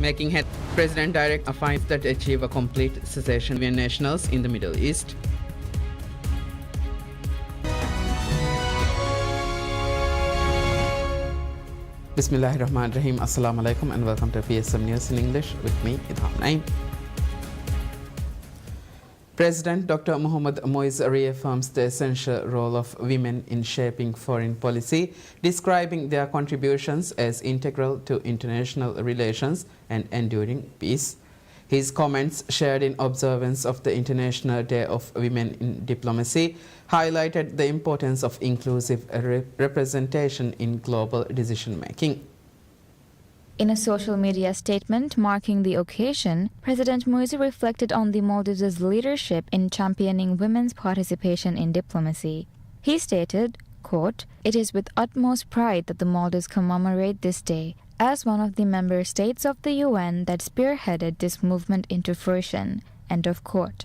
making head. President direct finds that achieve a complete cessation of nationals in the Middle East. Bismillahirrahmanirrahim. Assalamu alaikum and welcome to PSM News in English with me, Idham Naim. President Dr. Mohammad Moiz reaffirms the essential role of women in shaping foreign policy, describing their contributions as integral to international relations and enduring peace. His comments, shared in observance of the International Day of Women in Diplomacy, highlighted the importance of inclusive representation in global decision-making. In a social media statement marking the occasion, President Moiz reflected on the Maldives' leadership in championing women's participation in diplomacy. He stated, quote, "It is with utmost pride that the Maldives commemorate this day as one of the member states of the UN that spearheaded this movement into fruition." End of quote.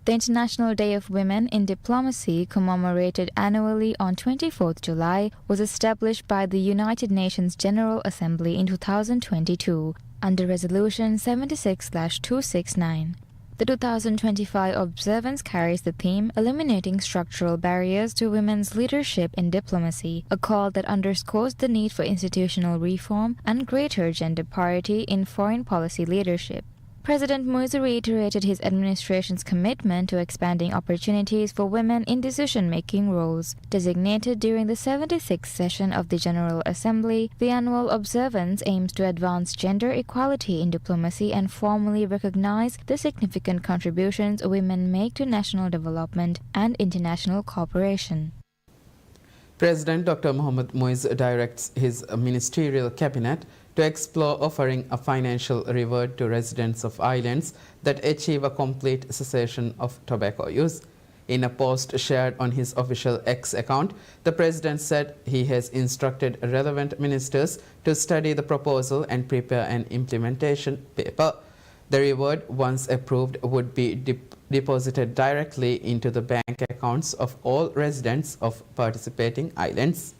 The International Day of Women in Diplomacy, commemorated annually on 24th July, was established by the United Nations General Assembly in 2022 under Resolution 76/269. The 2025 observance carries the theme Eliminating Structural Barriers to Women's Leadership in Diplomacy, a call that underscores the need for institutional reform and greater gender parity in foreign policy leadership. President Moiz reiterated his administration's commitment to expanding opportunities for women in decision-making roles. Designated during the 76th session of the General Assembly, the annual observance aims to advance gender equality in diplomacy and formally recognize the significant contributions women make to national development and international cooperation. President Dr. Mohammad Moiz directs his ministerial cabinet to explore offering a financial reward to residents of islands that achieve a complete cessation of tobacco use. In a post shared on his official X account, the President said he has instructed relevant ministers to study the proposal and prepare an implementation paper. The reward, once approved, would be deposited directly into the bank accounts of all residents of participating islands.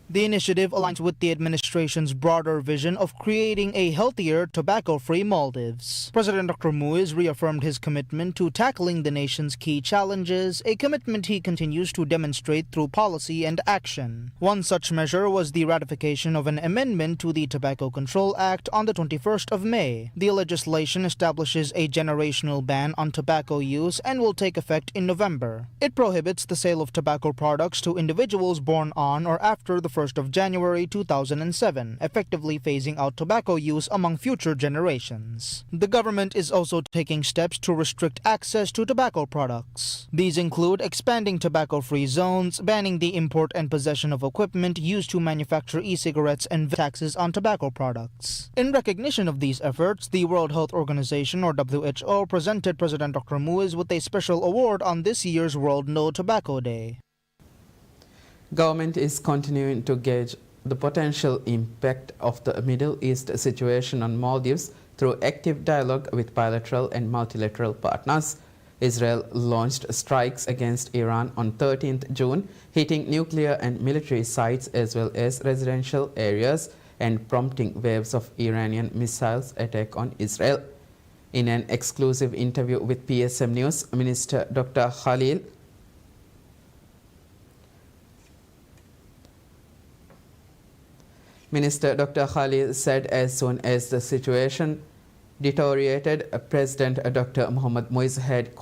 The initiative aligns with the administration's broader vision of creating a healthier, tobacco-free Maldives. President Dr. Moiz reaffirmed his commitment to tackling the nation's key challenges, a commitment he continues to demonstrate through policy and action. One such measure was the ratification of an amendment to the Tobacco Control Act on the 21st of May. The legislation establishes a generational ban on tobacco use and will take effect in November. It prohibits the sale of tobacco products to individuals born on or after the 1st of January 2007, effectively phasing out tobacco use among future generations. The government is also taking steps to restrict access to tobacco products. These include expanding tobacco-free zones, banning the import and possession of equipment used to manufacture e-cigarettes, and taxes on tobacco products. In recognition of these efforts, the World Health Organization, or WHO, presented President Dr. Moiz with a special award on this year's World No Tobacco Day. Government is continuing to gauge the potential impact of the Middle East situation on Maldives through active dialogue with bilateral and multilateral partners. Israel launched strikes against Iran on 13th June, hitting nuclear and military sites as well as residential areas and prompting waves of Iranian missiles attack on Israel. In an exclusive interview with PSM News, Minister Dr. Khalil said as soon as the situation deteriorated, President Dr. Mohammad Moiz had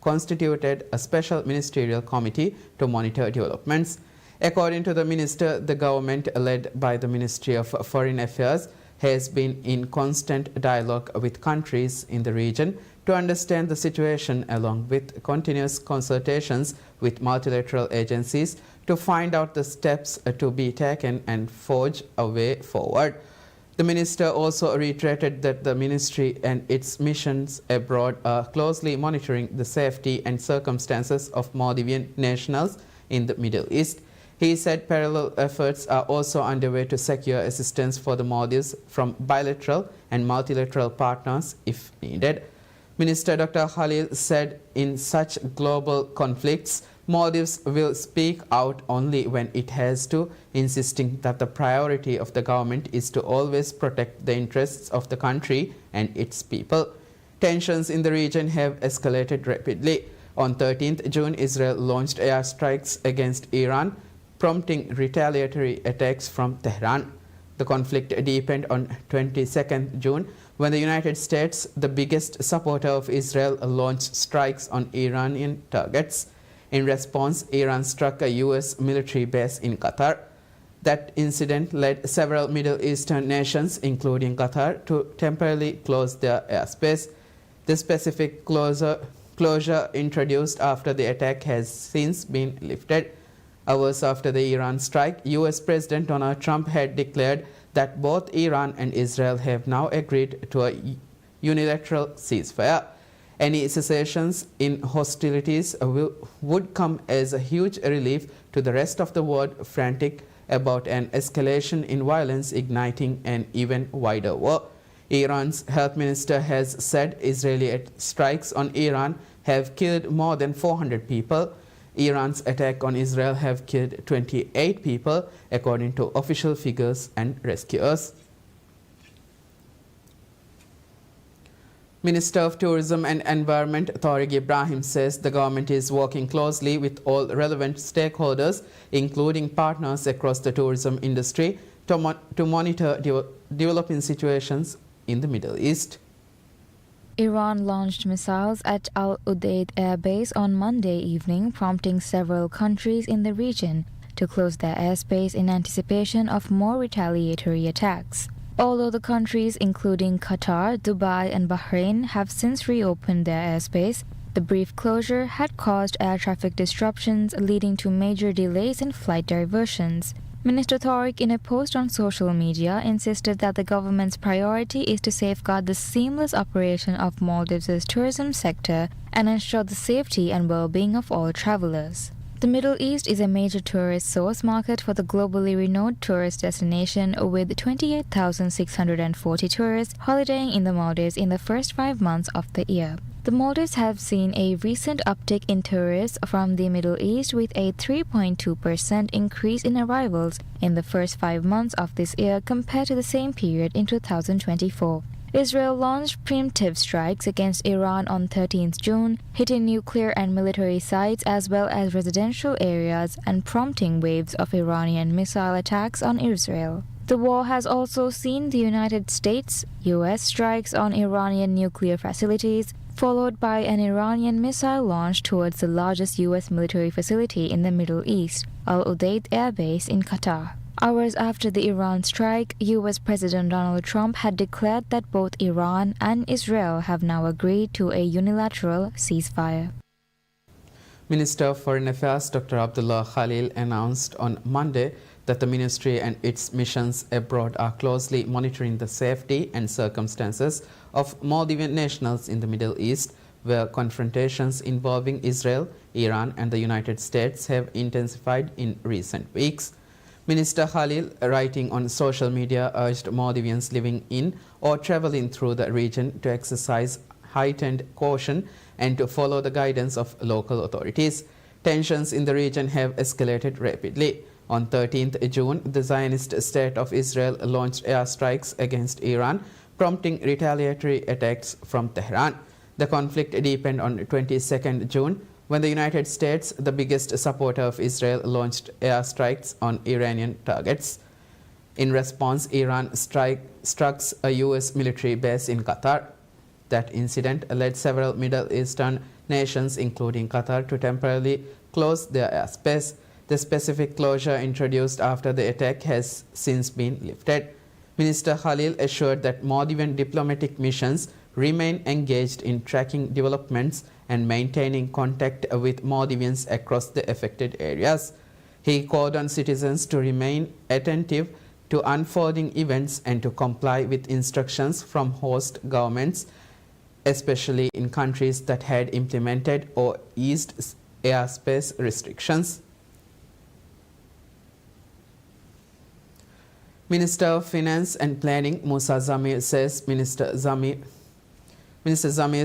constituted a special ministerial committee to monitor developments. According to the minister, the government, led by the Ministry of Foreign Affairs, has been in constant dialogue with countries in the region to understand the situation, along with continuous consultations with multilateral agencies to find out the steps to be taken and forge a way forward. The minister also reiterated that the ministry and its missions abroad are closely monitoring the safety and circumstances of Maldivian nationals in the Middle East. He said parallel efforts are also underway to secure assistance for the Maldives from bilateral and multilateral partners if needed. Minister Dr. Khalil said in such global conflicts, Maldives will speak out only when it has to, insisting that the priority of the government is to always protect the interests of the country and its people. Tensions in the region have escalated rapidly. On 13th June, Israel launched airstrikes against Iran, prompting retaliatory attacks from Tehran. The conflict deepened on 22nd June when the United States, the biggest supporter of Israel, launched strikes on Iranian targets. In response, Iran struck a U.S. military base in Qatar. That incident led several Middle Eastern nations, including Qatar, to temporarily close their airspace. The specific closure introduced after the attack has since been lifted. Hours after the Iran strike, U.S. President Donald Trump had declared that both Iran and Israel have now agreed to a unilateral ceasefire. Any cessations in hostilities would come as a huge relief to the rest of the world, frantic about an escalation in violence igniting an even wider war. Iran's health minister has said Israeli strikes on Iran have killed more than 400 people. Iran's attack on Israel have killed 28 people, according to official figures and rescuers. Minister of Tourism and Environment Tariq Ibrahim says the government is working closely with all relevant stakeholders, including partners across the tourism industry, to monitor developing situations in the Middle East. Iran launched missiles at Al Udeid Air Base on Monday evening, prompting several countries in the region to close their airspace in anticipation of more retaliatory attacks. Although the countries, including Qatar, Dubai, and Bahrain, have since reopened their airspace, the brief closure had caused air traffic disruptions, leading to major delays in flight diversions. Minister Tariq, in a post on social media, insisted that the government's priority is to safeguard the seamless operation of Maldives' tourism sector and ensure the safety and well-being of all travelers. The Middle East is a major tourist source market for the globally renowned tourist destination, with 28,640 tourists holidaying in the Maldives in the first 5 months of the year. The Maldives have seen a recent uptick in tourists from the Middle East, with a 3.2% increase in arrivals in the first 5 months of this year compared to the same period in 2024. Israel launched preemptive strikes against Iran on 13th June, hitting nuclear and military sites as well as residential areas and prompting waves of Iranian missile attacks on Israel. The war has also seen the United States, U.S. strikes on Iranian nuclear facilities, followed by an Iranian missile launch towards the largest U.S. military facility in the Middle East, Al Udeid Air Base in Qatar. Hours after the Iran strike, U.S. President Donald Trump had declared that both Iran and Israel have now agreed to a unilateral ceasefire. Minister of Foreign Affairs Dr. Abdullah Khalil announced on Monday that the ministry and its missions abroad are closely monitoring the safety and circumstances of Maldivian nationals in the Middle East, where confrontations involving Israel, Iran, and the United States have intensified in recent weeks. Minister Khalil, writing on social media, urged Maldivians living in or traveling through the region to exercise heightened caution and to follow the guidance of local authorities. Tensions in the region have escalated rapidly. On 13th June, the Zionist state of Israel launched airstrikes against Iran, prompting retaliatory attacks from Tehran. The conflict deepened on 22nd June when the United States, the biggest supporter of Israel, launched airstrikes on Iranian targets. In response, Iran struck a U.S. military base in Qatar. That incident led several Middle Eastern nations, including Qatar, to temporarily close their airspace. The specific closure introduced after the attack has since been lifted. Minister Khalil assured that Maldivian diplomatic missions remain engaged in tracking developments and maintaining contact with Maldivians across the affected areas. He called on citizens to remain attentive to unfolding events and to comply with instructions from host governments, especially in countries that had implemented or eased airspace restrictions. Minister of Finance and Planning Musa Zamir says Minister Zamir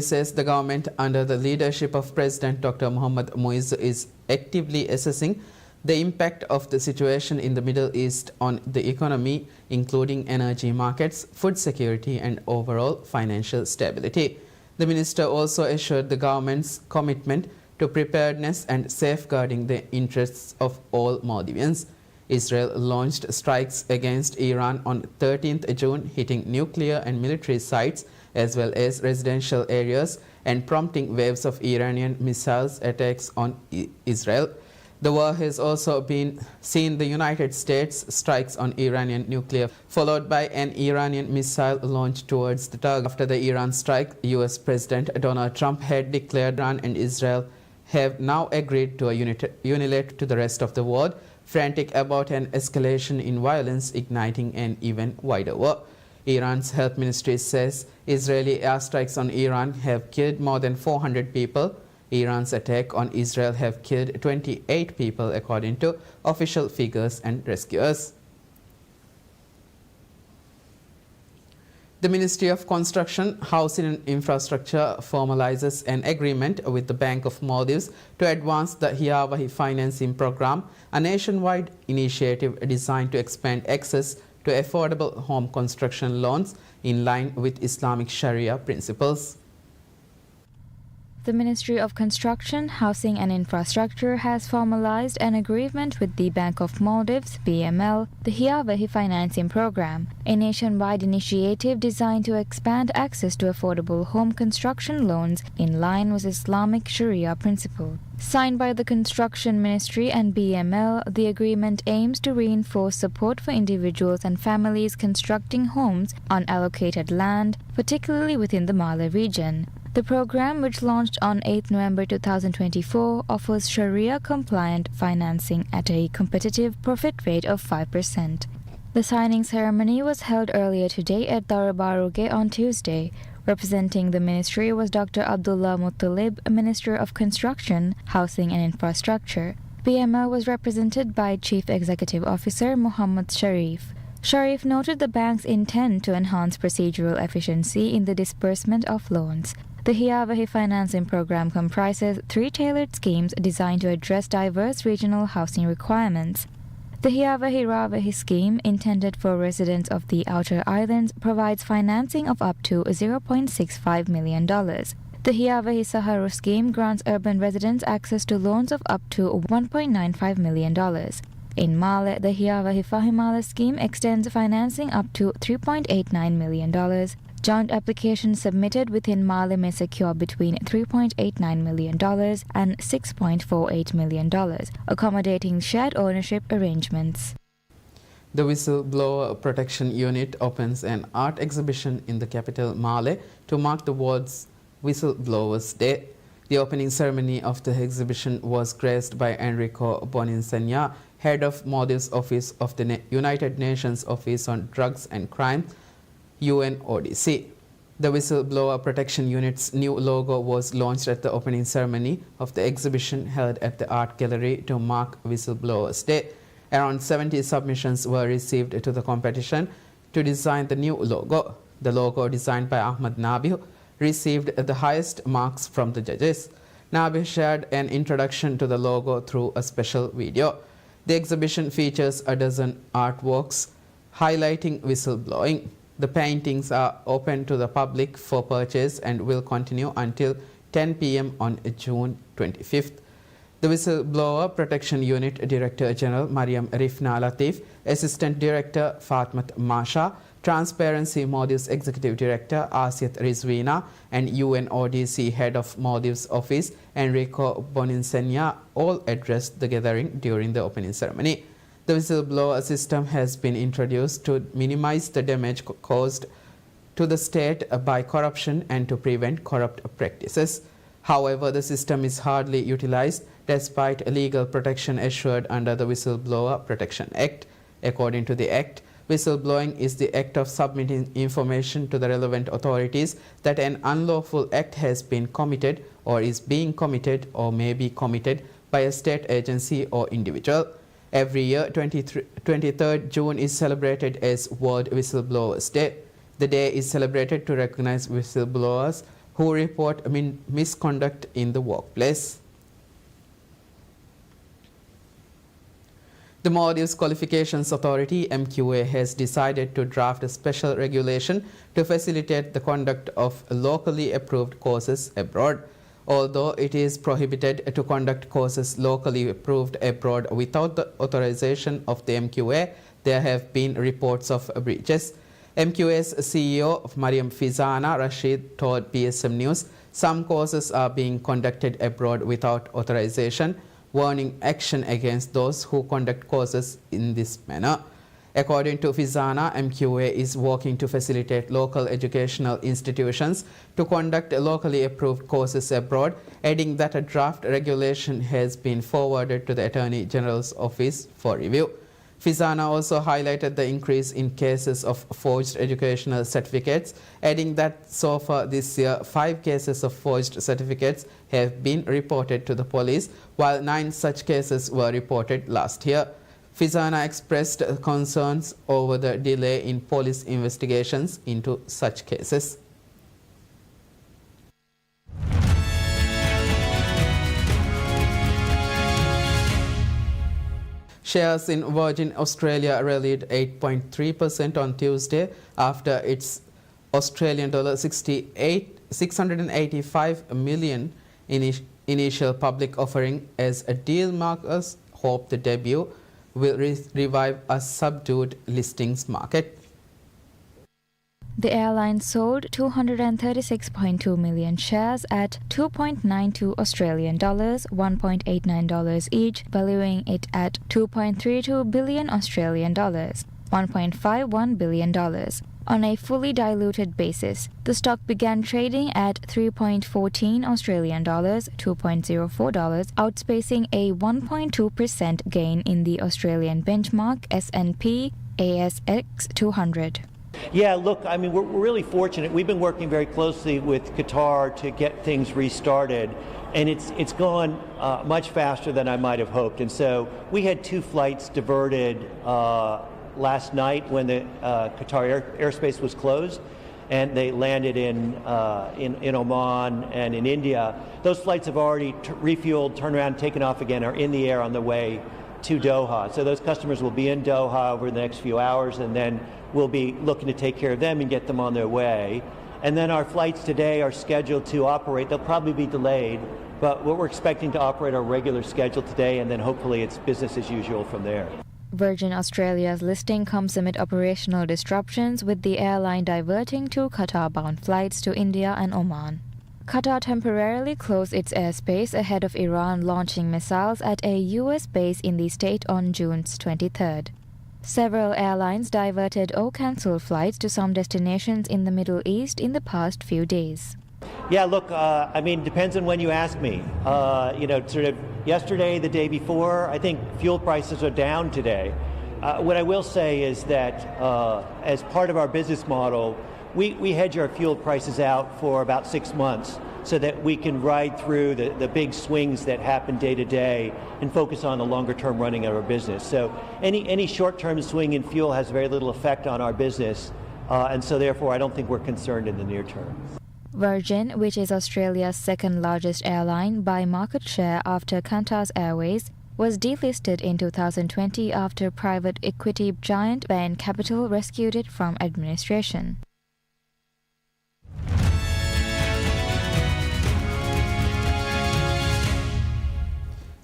says the government under the leadership of President Dr. Mohammad Muiz is actively assessing the impact of the situation in the Middle East on the economy, including energy markets, food security, and overall financial stability. The minister also assured the government's commitment to preparedness and safeguarding the interests of all Maldivians. Israel launched strikes against Iran on 13th June, hitting nuclear and military sites as well as residential areas and prompting waves of Iranian missiles attacks on Israel. The war has also been seen the United States strikes on Iranian nuclear, followed by an Iranian missile launched towards the target. After the Iran strike, US President Donald Trump had declared Iran and Israel have now agreed to a unilateral to the rest of the world, frantic about an escalation in violence igniting an even wider war. Iran's health ministry says Israeli airstrikes on Iran have killed more than 400 people. Iran's attack on Israel have killed 28 people according to official figures and rescuers. The Ministry of Construction, Housing and Infrastructure formalizes an agreement with the Bank of Maldives to advance the Hiyawahi Financing Program, a nationwide initiative designed to expand access to affordable home construction loans in line with Islamic Sharia principles. The Ministry of Construction, Housing and Infrastructure has formalized an agreement with the Bank of Maldives, BML, the Hiyawahi Financing Program, a nationwide initiative designed to expand access to affordable home construction loans in line with Islamic Sharia principle. Signed by the Construction Ministry and BML, the agreement aims to reinforce support for individuals and families constructing homes on allocated land, particularly within the Male region. The program, which launched on 8 November 2024, offers Sharia-compliant financing at a competitive profit rate of 5%. The signing ceremony was held earlier today at Darabaruge on Tuesday. Representing the ministry was Dr. Abdullah Muttalib, Minister of Construction, Housing and Infrastructure. BML was represented by Chief Executive Officer Muhammad Sharif. Sharif noted the bank's intent to enhance procedural efficiency in the disbursement of loans. The Hiyawahi Financing Program comprises 3 tailored schemes designed to address diverse regional housing requirements. The Hiyawahi Rawahi scheme, intended for residents of the outer islands, provides financing of up to $0.65 million. The Hiyawahi Saharu scheme grants urban residents access to loans of up to $1.95 million. In Male, the Hiyawahi Fahimale scheme extends financing up to $3.89 million. Joint applications submitted within Male may secure between $3.89 million and $6.48 million, accommodating shared ownership arrangements. The Whistleblower Protection Unit opens an art exhibition in the capital Male to mark the world's Whistleblowers Day. The opening ceremony of the exhibition was graced by Enrico Boninsegna, head of Maldives Office of the United Nations Office on Drugs and Crime, UNODC. The Whistleblower Protection Unit's new logo was launched at the opening ceremony of the exhibition held at the Art Gallery to mark Whistleblowers Day. Around 70 submissions were received to the competition to design the new logo. The logo, designed by Ahmad Nabi, received the highest marks from the judges. Nabi shared an introduction to the logo through a special video. The exhibition features a dozen artworks highlighting whistleblowing. The paintings are open to the public for purchase and will continue until 10 p.m. on June 25th. The Whistleblower Protection Unit Director General Mariam Rifna Latif, Assistant Director Fatmat Masha, Transparency Maldives Executive Director Asiat Rizwina, and UNODC Head of Maldives Office Enrico Boninsegna all addressed the gathering during the opening ceremony. The whistleblower system has been introduced to minimize the damage caused to the state by corruption and to prevent corrupt practices. However, the system is hardly utilized despite legal protection assured under the Whistleblower Protection Act. According to the Act, whistleblowing is the act of submitting information to the relevant authorities that an unlawful act has been committed or is being committed or may be committed by a state agency or individual. Every year, 23rd June is celebrated as World Whistleblowers Day. The day is celebrated to recognize whistleblowers who report misconduct in the workplace. The Maldives Qualifications Authority (MQA) has decided to draft a special regulation to facilitate the conduct of locally approved courses abroad. Although it is prohibited to conduct courses locally approved abroad without the authorization of the MQA, there have been reports of breaches. MQA's CEO Mariam Fizana Rashid told PSM News some courses are being conducted abroad without authorization, warning action against those who conduct courses in this manner. According to Fizana, MQA is working to facilitate local educational institutions to conduct locally approved courses abroad, adding that a draft regulation has been forwarded to the Attorney General's office for review. Fizana also highlighted the increase in cases of forged educational certificates, adding that so far this year 5 cases of forged certificates have been reported to the police, while 9 such cases were reported last year. Fizana expressed concerns over the delay in police investigations into such cases. Shares in Virgin Australia rallied 8.3% on Tuesday after its Australian dollar 685 million initial public offering as a deal makers hope the debut will revive a subdued listings market. The airline sold 236.2 million shares at 2.92 Australian dollars, $1.89 each, valuing it at 2.32 billion Australian dollars, $1.51 billion. On a fully diluted basis, the stock began trading at 3.14 Australian dollars, $2.04, outspacing a 1.2% gain in the Australian benchmark S&P ASX 200. Yeah, look, I mean, we're really fortunate. We've been working very closely with Qatar to get things restarted, and it's gone much faster than I might have hoped. And so we had 2 flights diverted last night when the Qatar airspace was closed, and they landed in Oman and in India. Those flights have already refueled, turned around, taken off again, are in the air on the way to Doha. So those customers will be in Doha over the next few hours, and then we'll be looking to take care of them and get them on their way. And then our flights today are scheduled to operate. They'll probably be delayed, but we're expecting to operate our regular schedule today, and then hopefully it's business as usual from there. Virgin Australia's listing comes amid operational disruptions, with the airline diverting 2 Qatar-bound flights to India and Oman. Qatar temporarily closed its airspace ahead of Iran launching missiles at a U.S. base in the state on June 23rd. Several airlines diverted or cancelled flights to some destinations in the Middle East in the past few days. Yeah, look, I mean, depends on when you ask me. Sort of yesterday, the day before, I think fuel prices are down today. What I will say is that as part of our business model, we hedge our fuel prices out for about 6 months so that we can ride through the big swings that happen day to day and focus on the longer term running of our business. So any short-term swing in fuel has very little effect on our business, and so therefore I don't think we're concerned in the near term. Virgin, which is Australia's second largest airline by market share after Qantas Airways, was delisted in 2020 after private equity giant Bain Capital rescued it from administration.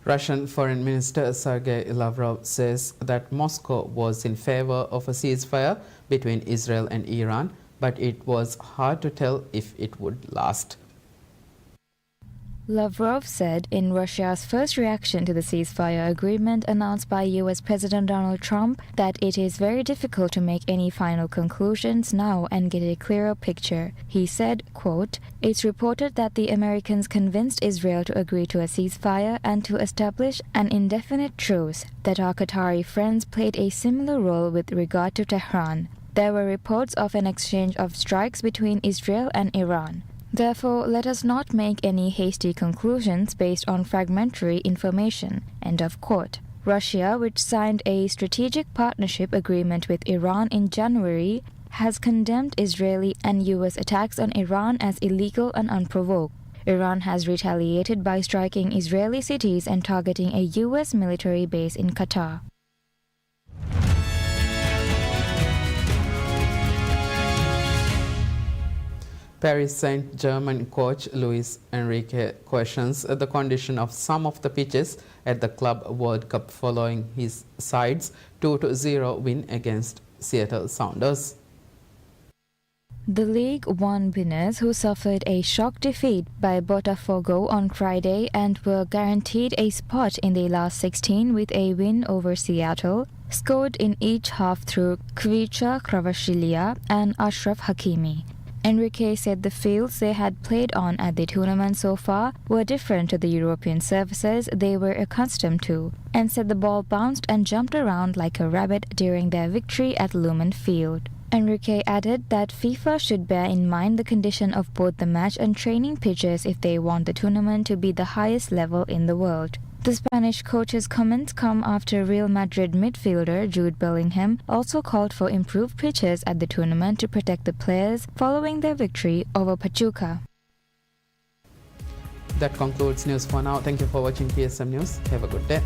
Russian Foreign Minister Sergei Lavrov says that Moscow was in favor of a ceasefire between Israel and Iran, but it was hard to tell if it would last. Lavrov said in Russia's first reaction to the ceasefire agreement announced by US President Donald Trump that it is very difficult to make any final conclusions now and get a clearer picture. He said, quote, "It's reported that the Americans convinced Israel to agree to a ceasefire and to establish an indefinite truce, that our Qatari friends played a similar role with regard to Tehran. There were reports of an exchange of strikes between Israel and Iran. Therefore, let us not make any hasty conclusions based on fragmentary information." End of quote. Russia, which signed a strategic partnership agreement with Iran in January, has condemned Israeli and US attacks on Iran as illegal and unprovoked. Iran has retaliated by striking Israeli cities and targeting a US military base in Qatar. Paris Saint-Germain coach Luis Enrique questions the condition of some of the pitches at the Club World Cup following his side's 2-0 win against Seattle Sounders. The League One winners, who suffered a shock defeat by Botafogo on Friday and were guaranteed a spot in the last 16 with a win over Seattle, scored in each half through Kvicha Kvaratskhelia and Ashraf Hakimi. Enrique said the fields they had played on at the tournament so far were different to the European surfaces they were accustomed to, and said the ball bounced and jumped around like a rabbit during their victory at Lumen Field. Enrique added that FIFA should bear in mind the condition of both the match and training pitches if they want the tournament to be the highest level in the world. The Spanish coach's comments come after Real Madrid midfielder Jude Bellingham also called for improved pitches at the tournament to protect the players following their victory over Pachuca. That concludes news for now. Thank you for watching PSM News. Have a good day.